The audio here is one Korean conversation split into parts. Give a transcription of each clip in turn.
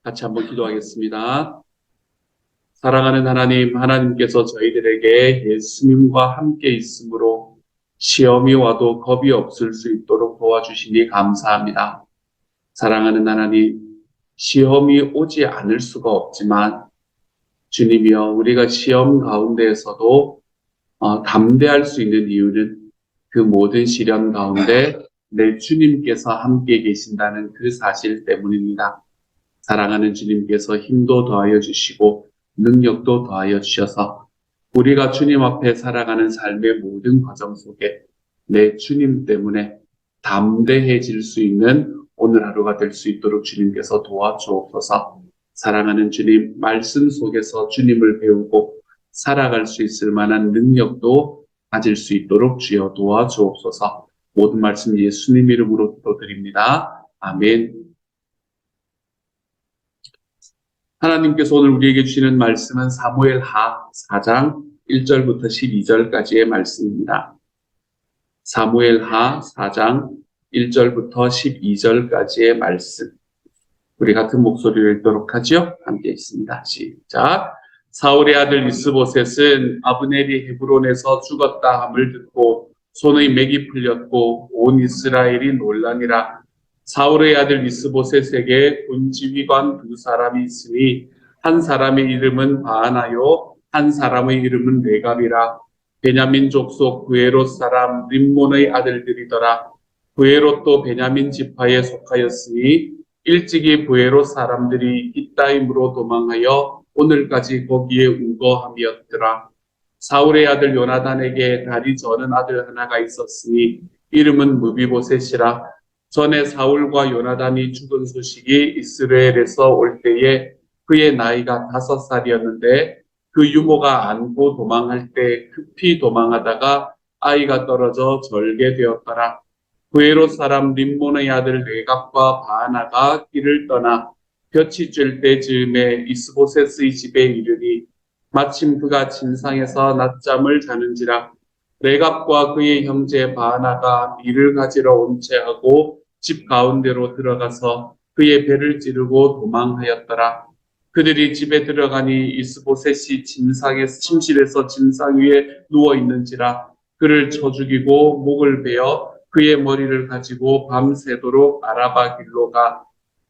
같이 한번 기도하겠습니다. 사랑하는 하나님, 하나님께서 저희들에게 예수님과 함께 있으므로 시험이 와도 겁이 없을 수 있도록 도와주시니 감사합니다. 사랑하는 하나님, 시험이 오지 않을 수가 없지만 주님이여, 우리가 시험 가운데에서도 담대할 수 있는 이유는 그 모든 시련 가운데 내 주님께서 함께 계신다는 그 사실 때문입니다. 사랑하는 주님께서 힘도 더하여 주시고 능력도 더하여 주셔서 우리가 주님 앞에 살아가는 삶의 모든 과정 속에 내 주님 때문에 담대해질 수 있는 오늘 하루가 될 수 있도록 주님께서 도와주옵소서. 사랑하는 주님, 말씀 속에서 주님을 배우고 살아갈 수 있을 만한 능력도 가질 수 있도록 주여 도와주옵소서. 모든 말씀 예수님 이름으로 기도드립니다. 아멘. 하나님께서 오늘 우리에게 주시는 말씀은 사무엘하 4장 1절부터 12절까지의 말씀입니다. 사무엘하 4장 1절부터 12절까지의 말씀. 우리 같은 목소리를 읽도록 하죠. 함께 있습니다. 시작. 사울의 아들 이스보셋은 아브넬이 헤브론에서 죽었다 함을 듣고 손의 맥이 풀렸고 온 이스라엘이 놀라니라. 사울의 아들 이스보셋에게 군지휘관 두 사람이 있으니 한 사람의 이름은 바하나요 한 사람의 이름은 레갑이라. 베냐민 족속 부에롯 사람 림몬의 아들들이더라. 부에롯도 베냐민 지파에 속하였으니 일찍이 부에롯 사람들이 깃다임으로 도망하여 오늘까지 거기에 우거함이었더라. 사울의 아들 요나단에게 다리 저는 아들 하나가 있었으니 이름은 무비보셋이라. 전에 사울과 요나단이 죽은 소식이 이스라엘에서 올 때에 그의 나이가 5살이었는데 그 유모가 안고 도망할 때 급히 도망하다가 아이가 떨어져 절게 되었더라. 부에롯 사람 림몬의 아들 레갑과 바하나가 길을 떠나 볕이 쬐을 때 즈음에 이스보셋의 집에 이르니 마침 그가 침상에서 낮잠을 자는지라. 레갑과 그의 형제 바하나가 밀을 가지러 온 채하고 집 가운데로 들어가서 그의 배를 찌르고 도망하였더라. 그들이 집에 들어가니 이스보셋이 침실에서 침상 위에 누워 있는지라. 그를 쳐 죽이고 목을 베어 그의 머리를 가지고 밤새도록 아라바 길로 가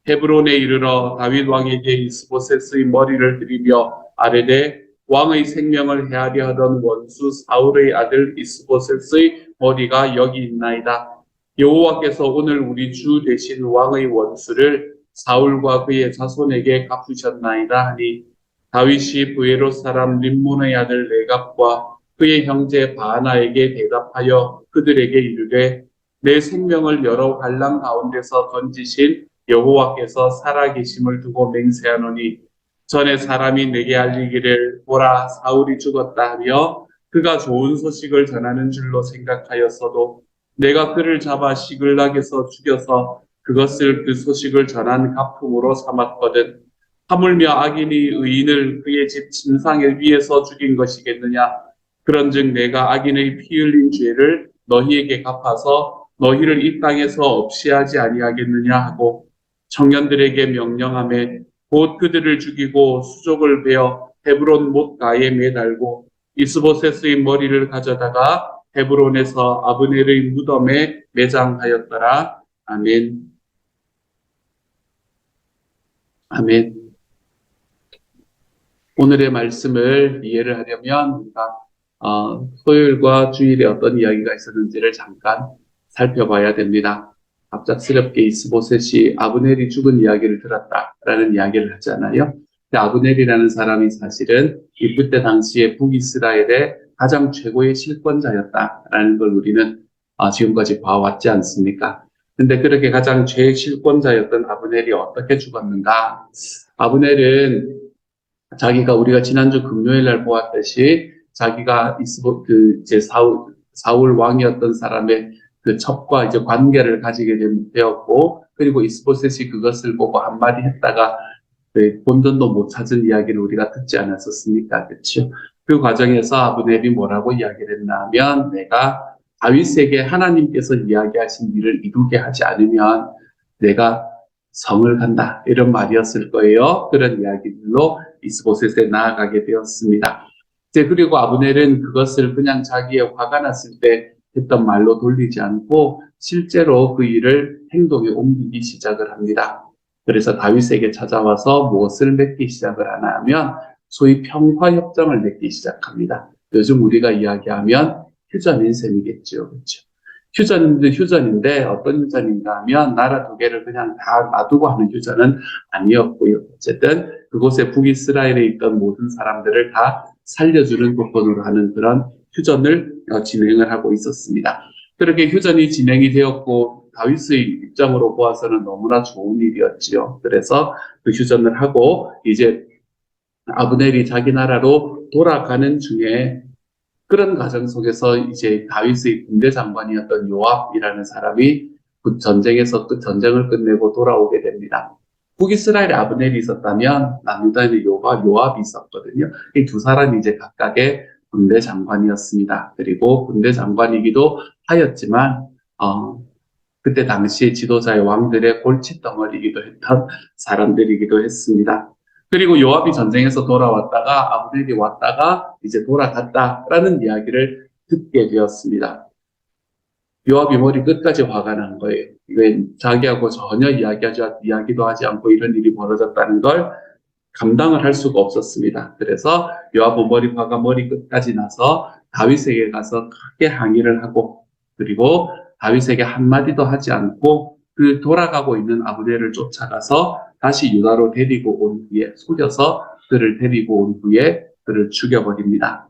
헤브론에 이르러 다윗 왕에게 이스보셋의 머리를 들이며 아뢰되 왕의 생명을 해하려 하던 원수 사울의 아들 이스보셋의 머리가 여기 있나이다. 여호와께서 오늘 우리 주 되신 왕의 원수를 사울과 그의 자손에게 갚으셨나이다 하니 다윗이 부에롯 사람 림몬의 아들 레갑과 그의 형제 바하나에게 대답하여 그들에게 이르되 내 생명을 여러 환난 가운데서 건지신 여호와께서 살아계심을 두고 맹세하노니 전에 사람이 내게 알리기를 보라 사울이 죽었다 하며 그가 좋은 소식을 전하는 줄로 생각하였어도 내가 그를 잡아 시글락에서 죽여서 그것을 그 소식을 전한 가품으로 삼았거든. 하물며 악인이 의인을 그의 집 침상에 위에서 죽인 것이겠느냐. 그런즉 내가 악인의 피 흘린 죄를 너희에게 갚아서 너희를 이 땅에서 없이 하지 아니하겠느냐 하고 청년들에게 명령하매 곧 그들을 죽이고 수족을 베어 헤브론 못가에 매달고 이스보셋의 머리를 가져다가 헤브론에서 아브넬의 무덤에 매장하였더라. 아멘. 아멘. 오늘의 말씀을 이해를 하려면 우리가 토요일과 주일에 어떤 이야기가 있었는지를 잠깐 살펴봐야 됩니다. 갑작스럽게 이스보셋이 아브넬이 죽은 이야기를 들었다라는 이야기를 하잖아요. 아브넬이라는 사람이 사실은 이때 당시에 북이스라엘의 가장 최고의 실권자였다라는 걸 우리는 지금까지 봐왔지 않습니까? 근데 그렇게 가장 최실권자였던 아브넬이 어떻게 죽었는가? 아브넬은 자기가 우리가 지난주 금요일 날 보았듯이 자기가 사울 왕이었던 사람의 그 첩과 이제 관계를 가지게 되었고, 그리고 이스보셋이 그것을 보고 한마디 했다가 본전도 못 찾은 이야기를 우리가 듣지 않았었습니까? 그렇죠? 그 과정에서 아브넬이 뭐라고 이야기를 했냐면, 내가 다윗에게 하나님께서 이야기하신 일을 이루게 하지 않으면 내가 성을 간다. 이런 말이었을 거예요. 그런 이야기들로 이스보셋에 나아가게 되었습니다. 이제 그리고 아브넬은 그것을 그냥 자기의 화가 났을 때 했던 말로 돌리지 않고 실제로 그 일을 행동에 옮기기 시작을 합니다. 그래서 다윗에게 찾아와서 무엇을 맺기 시작을 하나 하면 소위 평화협정을 맺기 시작합니다. 요즘 우리가 이야기하면 휴전인 셈이겠죠. 그렇죠? 휴전인데 어떤 휴전인가 하면 나라 두 개를 그냥 다 놔두고 하는 휴전은 아니었고요. 어쨌든 그곳에 북이스라엘에 있던 모든 사람들을 다 살려주는 조건으로 하는 그런 휴전을 진행을 하고 있었습니다. 그렇게 휴전이 진행이 되었고 다윗의 입장으로 보아서는 너무나 좋은 일이었지요. 그래서 그 휴전을 하고 이제 아브넬이 자기 나라로 돌아가는 중에 그런 과정 속에서 이제 다윗의 군대 장관이었던 요압이라는 사람이 그 전쟁에서 그 전쟁을 끝내고 돌아오게 됩니다. 북이스라엘에 아브넬이 있었다면 남유다에는 요압이 있었거든요. 이 두 사람이 이제 각각의 군대 장관이었습니다. 그리고 군대 장관이기도 하였지만 그때 당시의 지도자의 왕들의 골칫덩어리이기도 했던 사람들이기도 했습니다. 그리고 요압이 전쟁에서 돌아왔다가 아브넬이 왔다가 이제 돌아갔다라는 이야기를 듣게 되었습니다. 요압이 머리 끝까지 화가 난 거예요. 이게 자기하고 전혀 이야기도 하지 않고 이런 일이 벌어졌다는 걸 감당을 할 수가 없었습니다. 그래서 요압은 화가 머리 끝까지 나서 다윗에게 가서 크게 항의를 하고 그리고 다윗에게 한마디도 하지 않고 그 돌아가고 있는 아브넬을 쫓아가서 다시 유다로 데리고 온 후에 속여서 그를 데리고 온 후에 그를 죽여버립니다.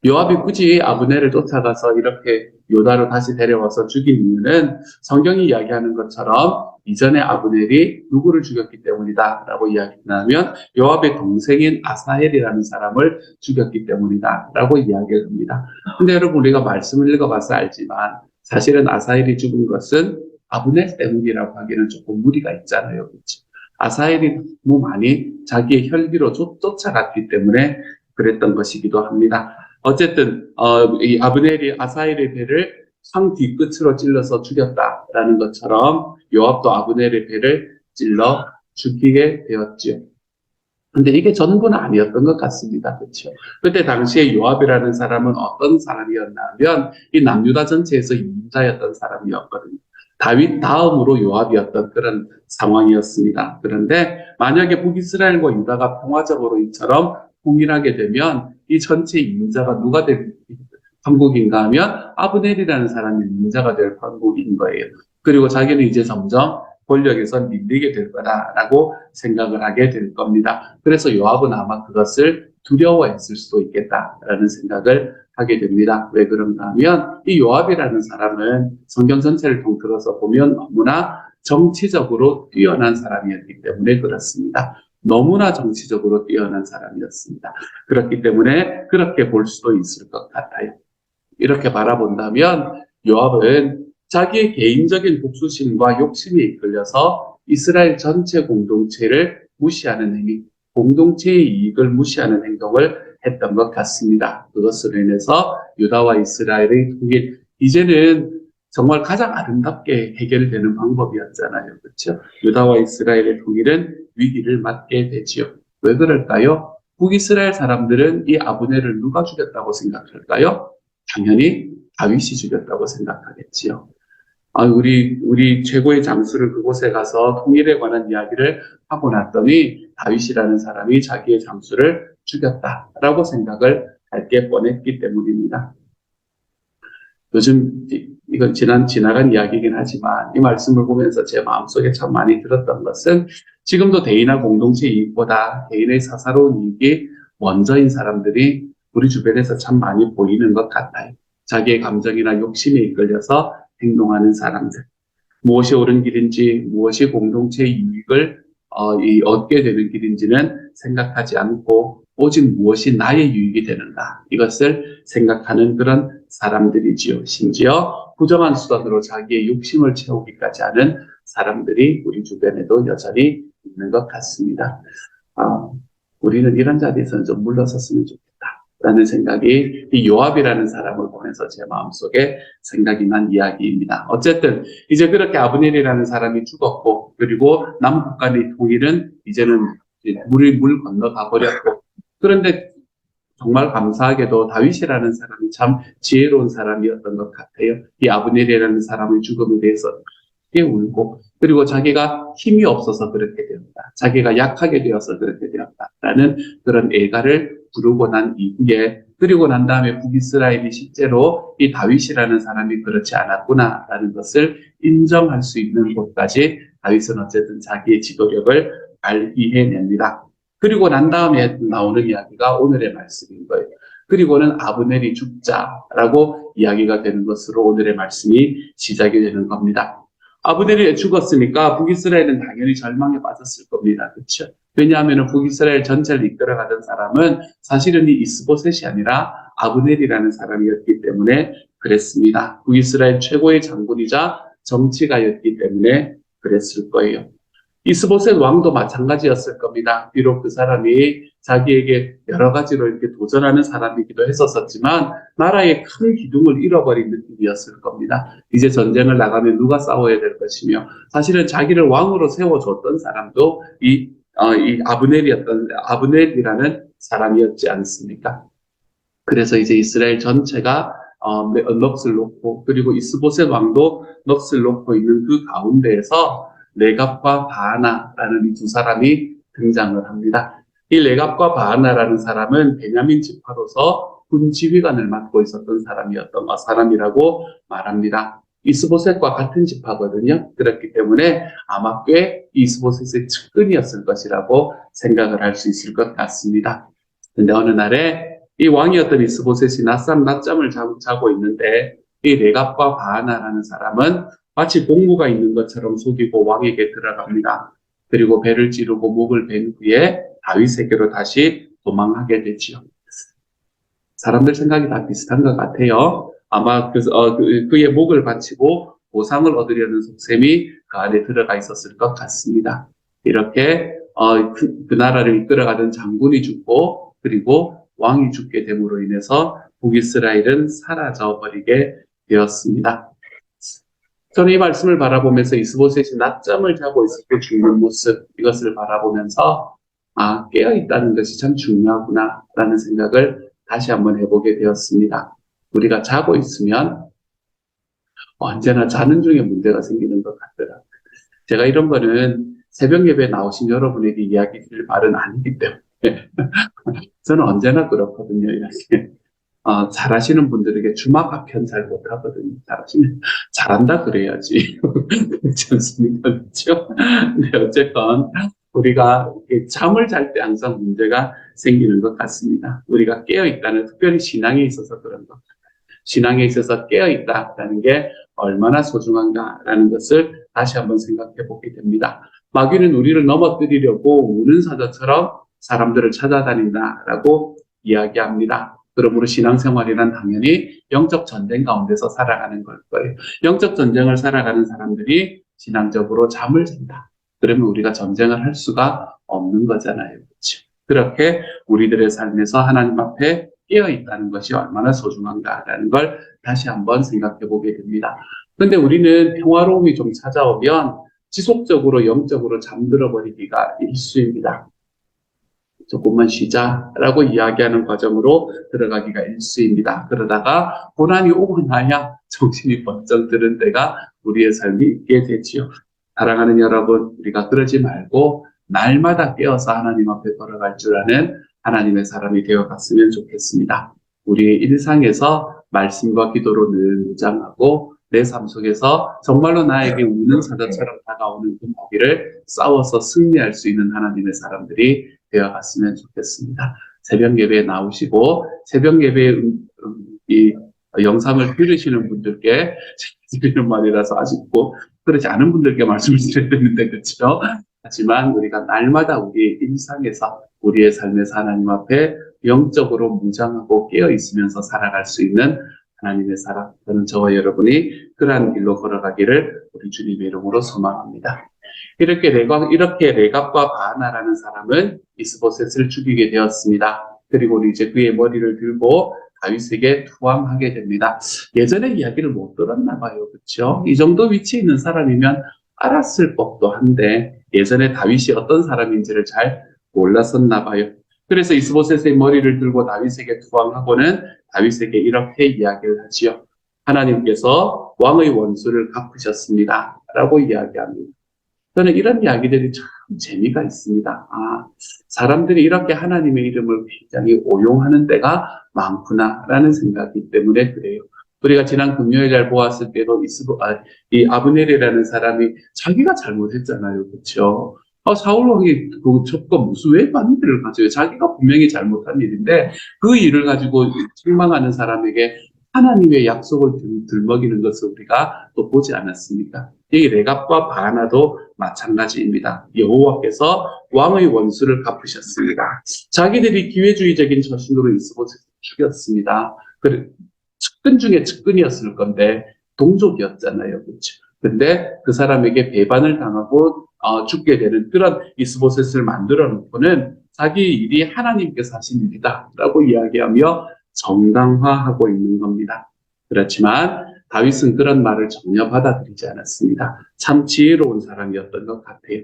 요압이 굳이 아브넬을 쫓아가서 이렇게 요다로 다시 데려와서 죽인 이유는 성경이 이야기하는 것처럼 이전에 아브넬이 누구를 죽였기 때문이다 라고 이야기하면 요압의 동생인 아사헬이라는 사람을 죽였기 때문이다 라고 이야기를 합니다. 근데 여러분 우리가 말씀을 읽어봐서 알지만 사실은 아사헬이 죽은 것은 아브넬 때문이라고 하기는 조금 무리가 있잖아요. 그렇죠? 아사헬이 너무 많이 자기의 혈기로 쫓아갔기 때문에 그랬던 것이기도 합니다. 어쨌든 이 아브넬이 아사헬의 배를 상 뒤끝으로 찔러서 죽였다라는 것처럼 요압도 아브넬의 배를 찔러 죽이게 되었죠. 근데 이게 전부는 아니었던 것 같습니다. 그렇죠? 그때 당시에 요압이라는 사람은 어떤 사람이었나 하면 이 남유다 전체에서 이민자였던 사람이었거든요. 다윗 다음으로 요압이었던 그런 상황이었습니다. 그런데 만약에 북이스라엘과 유다가 평화적으로 이처럼 통일하게 되면 이 전체 이민자가 누가 될 판국인가 하면 아브넬이라는 사람이 이민자가 될 판국인 거예요. 그리고 자기는 이제 점점 권력에서 밀리게 될 거다라고 생각을 하게 될 겁니다. 그래서 요압은 아마 그것을 두려워했을 수도 있겠다라는 생각을 하게 됩니다. 왜 그런가 하면 이 요압이라는 사람은 성경 전체를 통틀어서 보면 너무나 정치적으로 뛰어난 사람이었기 때문에 그렇습니다. 너무나 정치적으로 뛰어난 사람이었습니다. 그렇기 때문에 그렇게 볼 수도 있을 것 같아요. 이렇게 바라본다면 요압은 자기의 개인적인 복수심과 욕심에 이끌려서 이스라엘 전체 공동체를 무시하는 행위, 공동체의 이익을 무시하는 행동을 했던 것 같습니다. 그것으로 인해서 유다와 이스라엘의 통일, 이제는 정말 가장 아름답게 해결되는 방법이었잖아요. 그렇죠? 유다와 이스라엘의 통일은 위기를 맞게 되지요. 왜 그럴까요? 북이스라엘 사람들은 이 아브넬을 누가 죽였다고 생각할까요? 당연히 다윗이 죽였다고 생각하겠지요. 우리 최고의 장수를 그곳에 가서 통일에 관한 이야기를 하고 났더니 다윗이라는 사람이 자기의 장수를 죽였다라고 생각을 할 게 뻔했기 때문입니다. 요즘 이건 지나간 이야기이긴 하지만 이 말씀을 보면서 제 마음속에 참 많이 들었던 것은 지금도 대의나 공동체 이익보다 개인의 사사로운 이익이 먼저인 사람들이 우리 주변에서 참 많이 보이는 것 같아요. 자기의 감정이나 욕심에 이끌려서 행동하는 사람들. 무엇이 옳은 길인지 무엇이 공동체의 이익을 얻게 되는 길인지는 생각하지 않고 오직 무엇이 나의 유익이 되는가 이것을 생각하는 그런 사람들이지요. 심지어 부정한 수단으로 자기의 욕심을 채우기까지 하는 사람들이 우리 주변에도 여전히 있는 것 같습니다. 우리는 이런 자리에서는 좀 물러섰으면 좋겠다. 라는 생각이 이 요압이라는 사람을 보면서 제 마음속에 생각이 난 이야기입니다. 어쨌든 이제 그렇게 아브넬이라는 사람이 죽었고, 그리고 남북 간의 통일은 이제는 물 건너가 버렸고, 그런데 정말 감사하게도 다윗이라는 사람이 참 지혜로운 사람이었던 것 같아요. 이 아브넬이라는 사람의 죽음에 대해서 크게 울고, 그리고 자기가 힘이 없어서 그렇게 되었다, 자기가 약하게 되어서 그렇게 되었다라는 그런 애가를 부르고 난 이후에, 그리고 난 다음에 북이스라엘이 실제로 이 다윗이라는 사람이 그렇지 않았구나라는 것을 인정할 수 있는 곳까지 다윗은 어쨌든 자기의 지도력을 발휘해냅니다. 그리고 난 다음에 나오는 이야기가 오늘의 말씀인 거예요. 그리고는 아브넬이 죽자라고 이야기가 되는 것으로 오늘의 말씀이 시작이 되는 겁니다. 아브넬이 죽었으니까 북이스라엘은 당연히 절망에 빠졌을 겁니다. 그렇죠? 왜냐하면 북이스라엘 전체를 이끌어가던 사람은 사실은 이 이스보셋이 아니라 아브넬이라는 사람이었기 때문에 그랬습니다. 북이스라엘 최고의 장군이자 정치가였기 때문에 그랬을 거예요. 이스보셋 왕도 마찬가지였을 겁니다. 비록 그 사람이 자기에게 여러 가지로 이렇게 도전하는 사람이기도 했었지만 나라의 큰 기둥을 잃어버린 느낌이었을 겁니다. 이제 전쟁을 나가면 누가 싸워야 될 것이며, 사실은 자기를 왕으로 세워줬던 사람도 이 아브넬이라는 사람이었지 않습니까? 그래서 이제 이스라엘 전체가 넋을 놓고, 그리고 이스보셋 왕도 넋을 놓고 있는 그 가운데에서 레갑과 바하나라는 이 두 사람이 등장을 합니다. 이 레갑과 바하나라는 사람은 베냐민 지파로서 군 지휘관을 맡고 있었던 사람이라고 말합니다. 이스보셋과 같은 지파거든요. 그렇기 때문에 아마 꽤 이스보셋의 측근이었을 것이라고 생각을 할 수 있을 것 같습니다. 근데 어느 날에 이 왕이었던 이스보셋이 낮잠을 자고 있는데, 이 레갑과 바하나라는 사람은 마치 공무가 있는 것처럼 속이고 왕에게 들어갑니다. 그리고 배를 찌르고 목을 벤 후에 다윗에게로 다시 도망하게 되지요. 사람들 생각이 다 비슷한 것 같아요. 아마 그의 목을 바치고 보상을 얻으려는 속셈이 그 안에 들어가 있었을 것 같습니다. 이렇게 그 나라를 이끌어가던 장군이 죽고, 그리고 왕이 죽게 됨으로 인해서 북이스라엘은 사라져 버리게 되었습니다. 저는 이 말씀을 바라보면서 이스보셋이 낮잠을 자고 있을 때 죽는 모습, 이것을 바라보면서 깨어있다는 것이 참 중요하구나라는 생각을 다시 한번 해보게 되었습니다. 우리가 자고 있으면 언제나 자는 중에 문제가 생기는 것 같더라고요. 제가 이런 거는 새벽 예배에 나오신 여러분에게 이야기 드릴 말은 아니기 때문에 저는 언제나 그렇거든요. 이렇게 잘하시는 분들에게 주막 표현 잘 못하거든요. 잘한다 그래야지. 그렇지 않습니까? 그렇죠? 네, 어쨌건 우리가 잠을 잘 때 항상 문제가 생기는 것 같습니다. 우리가 깨어있다는, 특별히 신앙에 있어서 그런 것 같아요. 신앙에 있어서 깨어있다라는 게 얼마나 소중한가라는 것을 다시 한번 생각해 보게 됩니다. 마귀는 우리를 넘어뜨리려고 우는 사자처럼 사람들을 찾아다닌다라고 이야기합니다. 그러므로 신앙생활이란 당연히 영적 전쟁 가운데서 살아가는 걸 거예요. 영적 전쟁을 살아가는 사람들이 신앙적으로 잠을 잔다. 그러면 우리가 전쟁을 할 수가 없는 거잖아요. 그렇죠? 그렇게 우리들의 삶에서 하나님 앞에 깨어있다는 것이 얼마나 소중한가라는 걸 다시 한번 생각해 보게 됩니다. 그런데 우리는 평화로움이 좀 찾아오면 지속적으로 영적으로 잠들어 버리기가 일쑤입니다. 조금만 쉬자라고 이야기하는 과정으로 들어가기가 일쑤입니다. 그러다가 고난이 오고 나야 정신이 번쩍 드는 때가 우리의 삶이 있게 되지요. 사랑하는 여러분, 우리가 그러지 말고 날마다 깨어서 하나님 앞에 걸어갈 줄 아는 하나님의 사람이 되어갔으면 좋겠습니다. 우리의 일상에서 말씀과 기도로 늘 무장하고, 내 삶 속에서 정말로 나에게 우는 사자처럼 다가오는 그 마귀를 싸워서 승리할 수 있는 하나님의 사람들이 되어갔으면 좋겠습니다. 새벽 예배에 나오시고 새벽 예배에 이 영상을 들으시는 분들께 드리는 말이라서 아쉽고, 그렇지 않은 분들께 말씀을 드려야 되는데, 그렇죠? 하지만 우리가 날마다 우리의 일상에서, 우리의 삶에서 하나님 앞에 영적으로 무장하고 깨어 있으면서 살아갈 수 있는 하나님의 사랑, 저는 저와 여러분이 그러한 길로 걸어가기를 우리 주님의 이름으로 소망합니다. 이렇게 레갑과 바하나라는 사람은 이스보셋을 죽이게 되었습니다. 그리고 이제 그의 머리를 들고 다윗에게 투항하게 됩니다. 예전에 이야기를 못 들었나 봐요. 그렇죠? 이 정도 위치에 있는 사람이면 알았을 법도 한데 예전에 다윗이 어떤 사람인지를 잘 몰랐었나 봐요. 그래서 이스보셋의 머리를 들고 다윗에게 투항하고는 다윗에게 이렇게 이야기를 하지요. 하나님께서 왕의 원수를 갚으셨습니다. 라고 이야기합니다. 저는 이런 이야기들이 참 재미가 있습니다. 사람들이 이렇게 하나님의 이름을 굉장히 오용하는 때가 많구나라는 생각이기 때문에 그래요. 우리가 지난 금요일날 보았을 때도 이 아브넬이라는 사람이 자기가 잘못했잖아요. 그렇죠? 사울 왕이 저거 무슨 왜 많은 일을 가져요? 자기가 분명히 잘못한 일인데 그 일을 가지고 책망하는 사람에게 하나님의 약속을 들먹이는 것을 우리가 또 보지 않았습니까? 이 레갑과 바나도 마찬가지입니다. 여호와께서 왕의 원수를 갚으셨습니다. 자기들이 기회주의적인 처신으로 이스보셋을 죽였습니다. 측근 중에 측근이었을 건데 동족이었잖아요. 그렇죠? 근데 그 사람에게 배반을 당하고 죽게 되는 그런 이스보셋을 만들어 놓고는 자기 일이 하나님께서 하신 일이다라고 이야기하며 정당화하고 있는 겁니다. 그렇지만 다윗은 그런 말을 전혀 받아들이지 않았습니다. 참 지혜로운 사람이었던 것 같아요.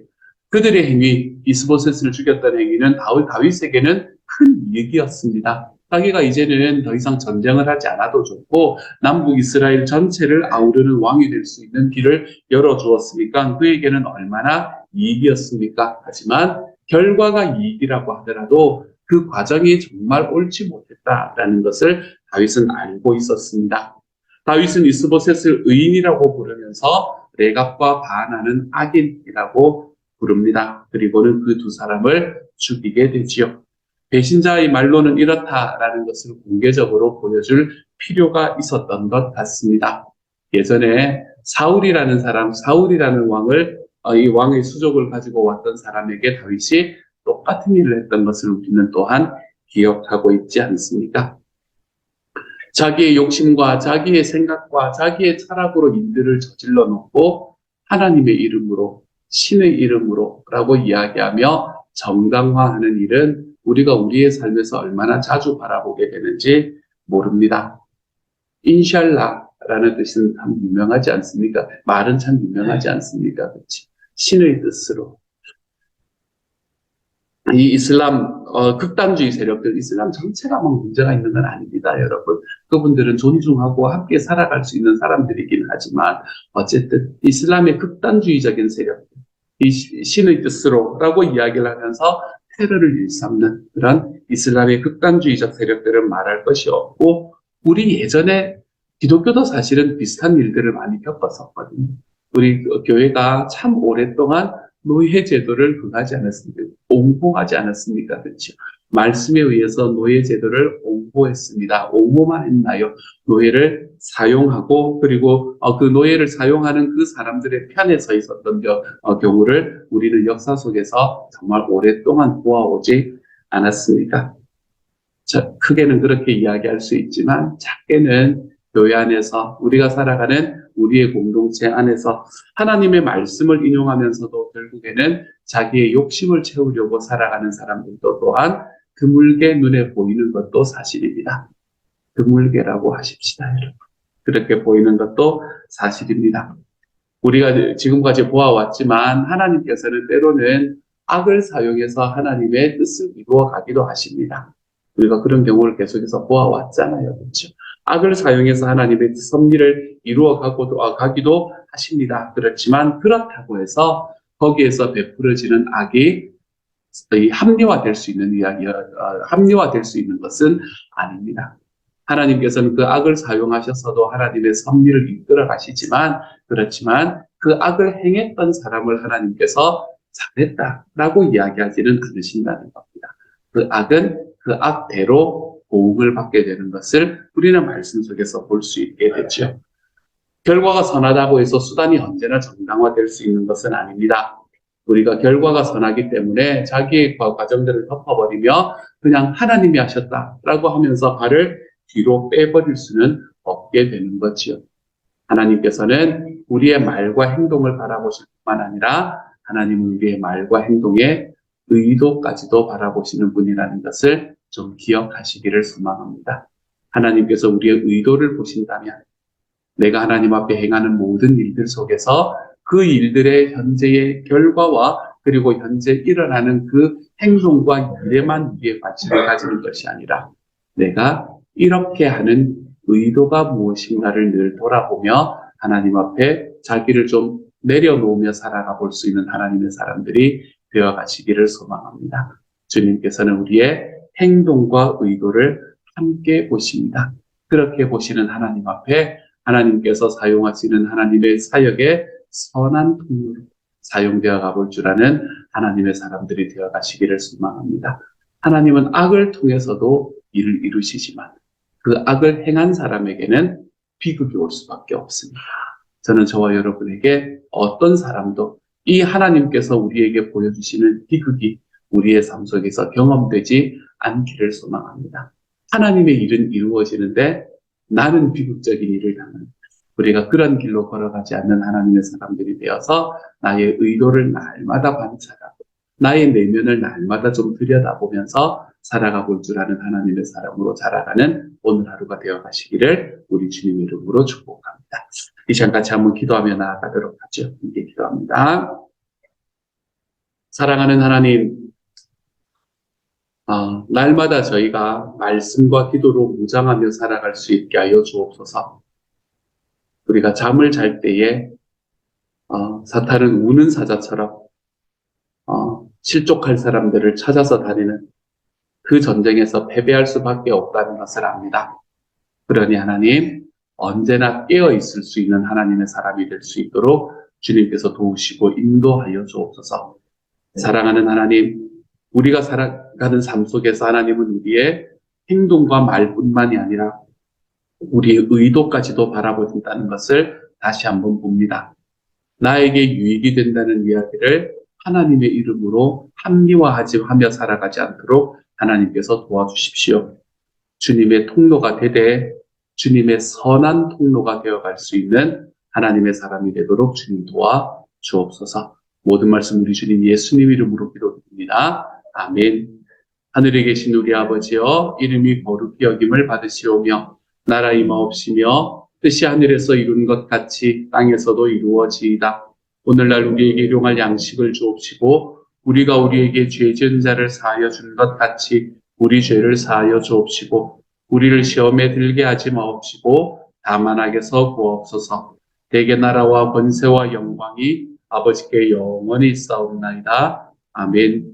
그들의 행위, 이스보셋을 죽였던 행위는 다윗에게는 큰 이익이었습니다. 자기가 이제는 더 이상 전쟁을 하지 않아도 좋고 남북 이스라엘 전체를 아우르는 왕이 될 수 있는 길을 열어주었으니까 그에게는 얼마나 이익이었습니까? 하지만 결과가 이익이라고 하더라도 그 과정이 정말 옳지 못했다라는 것을 다윗은 알고 있었습니다. 다윗은 이스보셋을 의인이라고 부르면서 레갑과 바나는 악인이라고 부릅니다. 그리고는 그 두 사람을 죽이게 되지요. 배신자의 말로는 이렇다라는 것을 공개적으로 보여줄 필요가 있었던 것 같습니다. 예전에 사울이라는 왕을 이 왕의 수족을 가지고 왔던 사람에게 다윗이 똑같은 일을 했던 것을 우리는 또한 기억하고 있지 않습니까? 자기의 욕심과 자기의 생각과 자기의 철학으로 일들을 저질러 놓고 하나님의 이름으로, 신의 이름으로 라고 이야기하며 정당화하는 일은 우리가 우리의 삶에서 얼마나 자주 바라보게 되는지 모릅니다. 인샬라라는 뜻은 참 유명하지 않습니까? 말은 참 유명하지 않습니까? 그렇지? 신의 뜻으로. 이 이슬람 극단주의 세력들, 이슬람 전체가 막 문제가 있는 건 아닙니다, 여러분. 그분들은 존중하고 함께 살아갈 수 있는 사람들이긴 하지만 어쨌든 이슬람의 극단주의적인 세력들, 이 신의 뜻으로라고 이야기를 하면서 테러를 일삼는 그런 이슬람의 극단주의적 세력들은 말할 것이 없고 우리 예전에 기독교도 사실은 비슷한 일들을 많이 겪었었거든요. 우리 교회가 참 오랫동안 노예 제도를 하지 않았습니까? 옹호하지 않았습니까? 그렇죠. 말씀에 의해서 노예 제도를 옹호했습니다. 옹호만 했나요? 노예를 사용하고 그리고 그 노예를 사용하는 그 사람들의 편에 서 있었던 경우를 우리는 역사 속에서 정말 오랫동안 보아오지 않았습니까? 크게는 그렇게 이야기할 수 있지만 작게는 교회 안에서 우리가 살아가는 우리의 공동체 안에서 하나님의 말씀을 인용하면서도 결국에는 자기의 욕심을 채우려고 살아가는 사람들도 또한 드물게 눈에 보이는 것도 사실입니다. 드물게라고 하십시다, 여러분. 그렇게 보이는 것도 사실입니다. 우리가 지금까지 보아왔지만 하나님께서는 때로는 악을 사용해서 하나님의 뜻을 이루어 가기도 하십니다. 우리가 그런 경우를 계속해서 보아왔잖아요. 그렇죠? 악을 사용해서 하나님의 섭리를 이루어 가기도 하십니다. 그렇지만 그렇다고 해서 거기에서 베풀어지는 악이 합리화될 수 있는 것은 아닙니다. 하나님께서는 그 악을 사용하셔서도 하나님의 섭리를 이끌어 가시지만 그렇지만 그 악을 행했던 사람을 하나님께서 잘했다라고 이야기하지는 않으신다는 겁니다. 그 악은 그 악대로 보응을 받게 되는 것을 우리는 말씀 속에서 볼 수 있게 되죠. 결과가 선하다고 해서 수단이 언제나 정당화될 수 있는 것은 아닙니다. 우리가 결과가 선하기 때문에 자기의 과정들을 덮어버리며 그냥 하나님이 하셨다라고 하면서 발을 뒤로 빼버릴 수는 없게 되는 거지요. 하나님께서는 우리의 말과 행동을 바라보실 뿐만 아니라 하나님은 우리의 말과 행동의 의도까지도 바라보시는 분이라는 것을 좀 기억하시기를 소망합니다. 하나님께서 우리의 의도를 보신다면 내가 하나님 앞에 행하는 모든 일들 속에서 그 일들의 현재의 결과와 그리고 현재 일어나는 그 행동과 일에만 우리의 관심을 가지는 것이 아니라 내가 이렇게 하는 의도가 무엇인가를 늘 돌아보며 하나님 앞에 자기를 좀 내려놓으며 살아가 볼 수 있는 하나님의 사람들이 되어 가시기를 소망합니다. 주님께서는 우리의 행동과 의도를 함께 보십니다. 그렇게 보시는 하나님 앞에 하나님께서 사용하시는 하나님의 사역에 선한 통로로 사용되어 가볼 줄 아는 하나님의 사람들이 되어 가시기를 소망합니다. 하나님은 악을 통해서도 일을 이루시지만 그 악을 행한 사람에게는 비극이 올 수밖에 없습니다. 저는 저와 여러분에게 어떤 사람도 이 하나님께서 우리에게 보여주시는 비극이 우리의 삶 속에서 경험되지 않기를 소망합니다. 하나님의 일은 이루어지는데 나는 비극적인 일을 당합니다. 우리가 그런 길로 걸어가지 않는 하나님의 사람들이 되어서 나의 의도를 날마다 관찰하고 나의 내면을 날마다 좀 들여다보면서 살아가 볼 줄 아는 하나님의 사람으로 자라가는 오늘 하루가 되어 가시기를 우리 주님의 이름으로 축복합니다. 이 시간 같이 한번 기도하며 나아가도록 하죠. 함께 기도합니다. 사랑하는 하나님, 날마다 저희가 말씀과 기도로 무장하며 살아갈 수 있게 하여 주옵소서. 우리가 잠을 잘 때에 사탄은 우는 사자처럼 실족할 사람들을 찾아서 다니는 그 전쟁에서 패배할 수밖에 없다는 것을 압니다. 그러니 하나님, 언제나 깨어 있을 수 있는 하나님의 사람이 될 수 있도록 주님께서 도우시고 인도하여 주옵소서. 사랑하는 하나님, 우리가 살아가는 삶 속에서 하나님은 우리의 행동과 말뿐만이 아니라 우리의 의도까지도 바라보신다는 것을 다시 한번 봅니다. 나에게 유익이 된다는 이야기를 하나님의 이름으로 합리화하며 살아가지 않도록 하나님께서 도와주십시오. 주님의 통로가 되되 주님의 선한 통로가 되어갈 수 있는 하나님의 사람이 되도록 주님 도와 주옵소서. 모든 말씀 우리 주님 예수님 이름으로 기도드립니다. 아멘. 하늘에 계신 우리 아버지여, 이름이 거룩히 여김을 받으시오며 나라 임하옵시며 뜻이 하늘에서 이룬 것 같이 땅에서도 이루어지이다. 오늘날 우리에게 일용할 양식을 주옵시고 우리가 우리에게 죄 지은 자를 사하여 준 것 같이 우리 죄를 사하여 주옵시고 우리를 시험에 들게 하지 마옵시고 다만 악에서 구하옵소서. 대개 나라와 권세와 영광이 아버지께 영원히 있사옵나이다. 아멘.